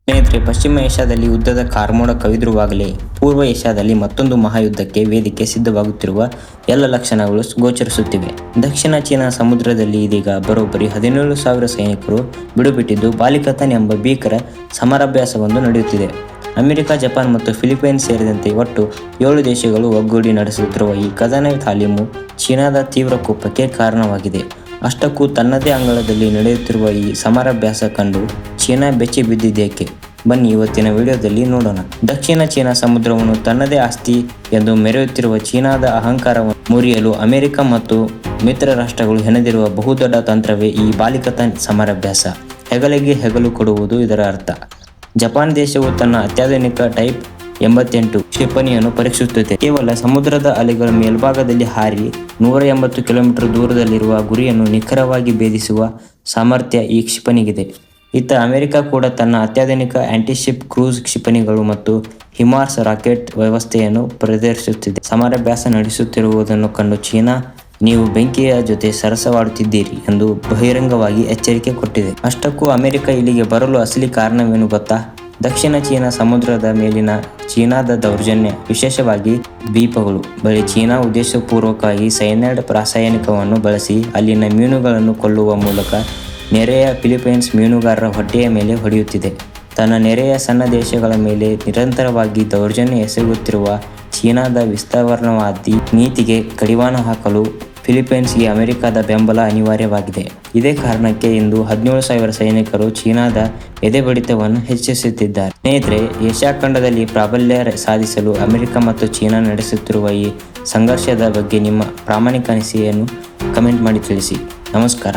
ಸ್ನೇಹಿತರೆ, ಪಶ್ಚಿಮ ಏಷ್ಯಾದಲ್ಲಿ ಯುದ್ಧದ ಕಾರ್ಮೋಡ ಕವಿದಿರುವಾಗಲೇ ಪೂರ್ವ ಏಷ್ಯಾದಲ್ಲಿ ಮತ್ತೊಂದು ಮಹಾಯುದ್ಧಕ್ಕೆ ವೇದಿಕೆ ಸಿದ್ಧವಾಗುತ್ತಿರುವ ಎಲ್ಲ ಲಕ್ಷಣಗಳು ಗೋಚರಿಸುತ್ತಿವೆ. ದಕ್ಷಿಣ ಚೀನಾ ಸಮುದ್ರದಲ್ಲಿ ಇದೀಗ ಬರೋಬ್ಬರಿ 17,000 ಸೈನಿಕರು ಬಿಡುಬಿಟ್ಟಿದ್ದು ಬಾಲಿಕಥನ್ ಎಂಬ ಭೀಕರ ಸಮರಾಭ್ಯಾಸವೊಂದು ನಡೆಯುತ್ತಿದೆ. ಅಮೆರಿಕ, ಜಪಾನ್ ಮತ್ತು ಫಿಲಿಪೈನ್ಸ್ ಸೇರಿದಂತೆ ಒಟ್ಟು 7 ದೇಶಗಳು ಒಗ್ಗೂಡಿ ನಡೆಸುತ್ತಿರುವ ಈ ಕದನ ತಾಲೀಮು ಚೀನಾದ ತೀವ್ರ ಕೋಪಕ್ಕೆ ಕಾರಣವಾಗಿದೆ. ಅಷ್ಟಕ್ಕೂ ತನ್ನದೇ ಅಂಗಳದಲ್ಲಿ ನಡೆಯುತ್ತಿರುವ ಈ ಸಮರಾಭ್ಯಾಸ ಕಂಡು ಚೀನಾ ಬೆಚ್ಚಿ ಬಿದ್ದಿದ್ದೇಕೆ? ಬನ್ನಿ ಇವತ್ತಿನ ವಿಡಿಯೋದಲ್ಲಿ ನೋಡೋಣ. ದಕ್ಷಿಣ ಚೀನಾ ಸಮುದ್ರವನ್ನು ತನ್ನದೇ ಆಸ್ತಿ ಎಂದು ಮೆರೆಯುತ್ತಿರುವ ಚೀನಾದ ಅಹಂಕಾರವನ್ನು ಮುರಿಯಲು ಅಮೆರಿಕ ಮತ್ತು ಮಿತ್ರ ರಾಷ್ಟ್ರಗಳು ಹೆಣೆದಿರುವ ಬಹುದೊಡ್ಡ ತಂತ್ರವೇ ಈ ಬಾಲಿಕಥನ್ ಸಮರಾಭ್ಯಾಸ. ಹೆಗಲಿಗೆ ಹೆಗಲು ಕೊಡುವುದು ಇದರ ಅರ್ಥ. ಜಪಾನ್ ದೇಶವು ತನ್ನ ಅತ್ಯಾಧುನಿಕ ಟೈಪ್ 88 ಕ್ಷಿಪಣಿಯನ್ನು ಪರೀಕ್ಷಿಸುತ್ತಿದೆ. ಕೇವಲ ಸಮುದ್ರದ ಅಲೆಗಳ ಮೇಲ್ಭಾಗದಲ್ಲಿ ಹಾರಿ 180 ಕಿಲೋಮೀಟರ್ ದೂರದಲ್ಲಿರುವ ಗುರಿಯನ್ನು ನಿಖರವಾಗಿ ಭೇದಿಸುವ ಸಾಮರ್ಥ್ಯ ಈ ಕ್ಷಿಪಣಿಗಿದೆ. ಇತ್ತ ಅಮೆರಿಕ ಕೂಡ ತನ್ನ ಅತ್ಯಾಧುನಿಕ ಆಂಟಿಶಿಪ್ ಕ್ರೂಸ್ ಕ್ಷಿಪಣಿಗಳು ಮತ್ತು ಹಿಮಾರ್ಸ್ ರಾಕೆಟ್ ವ್ಯವಸ್ಥೆಯನ್ನು ಪ್ರದರ್ಶಿಸುತ್ತಿದೆ. ಸಮರಾಭ್ಯಾಸ ನಡೆಸುತ್ತಿರುವುದನ್ನು ಕಂಡು ಚೀನಾ, ನೀವು ಬೆಂಕಿಯ ಜೊತೆ ಸರಸವಾಡುತ್ತಿದ್ದೀರಿ ಎಂದು ಬಹಿರಂಗವಾಗಿ ಎಚ್ಚರಿಕೆ ಕೊಟ್ಟಿದೆ. ಅಷ್ಟಕ್ಕೂ ಅಮೆರಿಕ ಇಲ್ಲಿಗೆ ಬರಲು ಅಸಲಿ ಕಾರಣವೇನು ಗೊತ್ತಾ? ದಕ್ಷಿಣ ಚೀನಾ ಸಮುದ್ರದ ಮೇಲಿನ ಚೀನಾದ ದೌರ್ಜನ್ಯ, ವಿಶೇಷವಾಗಿ ದ್ವೀಪಗಳು ಬಳಿ ಚೀನಾ ಉದ್ದೇಶಪೂರ್ವಕವಾಗಿ ಸೈನೈಡ್ ರಾಸಾಯನಿಕವನ್ನು ಬಳಸಿ ಅಲ್ಲಿನ ಮೀನುಗಳನ್ನು ಕೊಲ್ಲುವ ಮೂಲಕ ನೆರೆಯ ಫಿಲಿಪೈನ್ಸ್ ಮೀನುಗಾರರ ಹೊಟ್ಟೆಯ ಮೇಲೆ ಹೊಡೆಯುತ್ತಿದೆ. ತನ್ನ ನೆರೆಯ ಸಣ್ಣ ದೇಶಗಳ ಮೇಲೆ ನಿರಂತರವಾಗಿ ದೌರ್ಜನ್ಯ ಎಸಗುತ್ತಿರುವ ಚೀನಾದ ವಿಸ್ತರಣವಾದಿ ನೀತಿಗೆ ಕಡಿವಾಣ ಹಾಕಲು ಫಿಲಿಪೈನ್ಸ್ಗೆ ಅಮೆರಿಕದ ಬೆಂಬಲ ಅನಿವಾರ್ಯವಾಗಿದೆ. ಇದೇ ಕಾರಣಕ್ಕೆ ಇಂದು 17,000 ಸೈನಿಕರು ಚೀನಾದ ಎದೆಬಡಿತವನ್ನು ಹೆಚ್ಚಿಸುತ್ತಿದ್ದಾರೆ. ಸ್ನೇಹಿತರೆ, ಏಷ್ಯಾ ಖಂಡದಲ್ಲಿ ಪ್ರಾಬಲ್ಯ ಸಾಧಿಸಲು ಅಮೆರಿಕ ಮತ್ತು ಚೀನಾ ನಡೆಸುತ್ತಿರುವ ಈ ಸಂಘರ್ಷದ ಬಗ್ಗೆ ನಿಮ್ಮ ಪ್ರಾಮಾಣಿಕ ಅನಿಸಿಕೆಯನ್ನು ಕಮೆಂಟ್ ಮಾಡಿ ತಿಳಿಸಿ. ನಮಸ್ಕಾರ.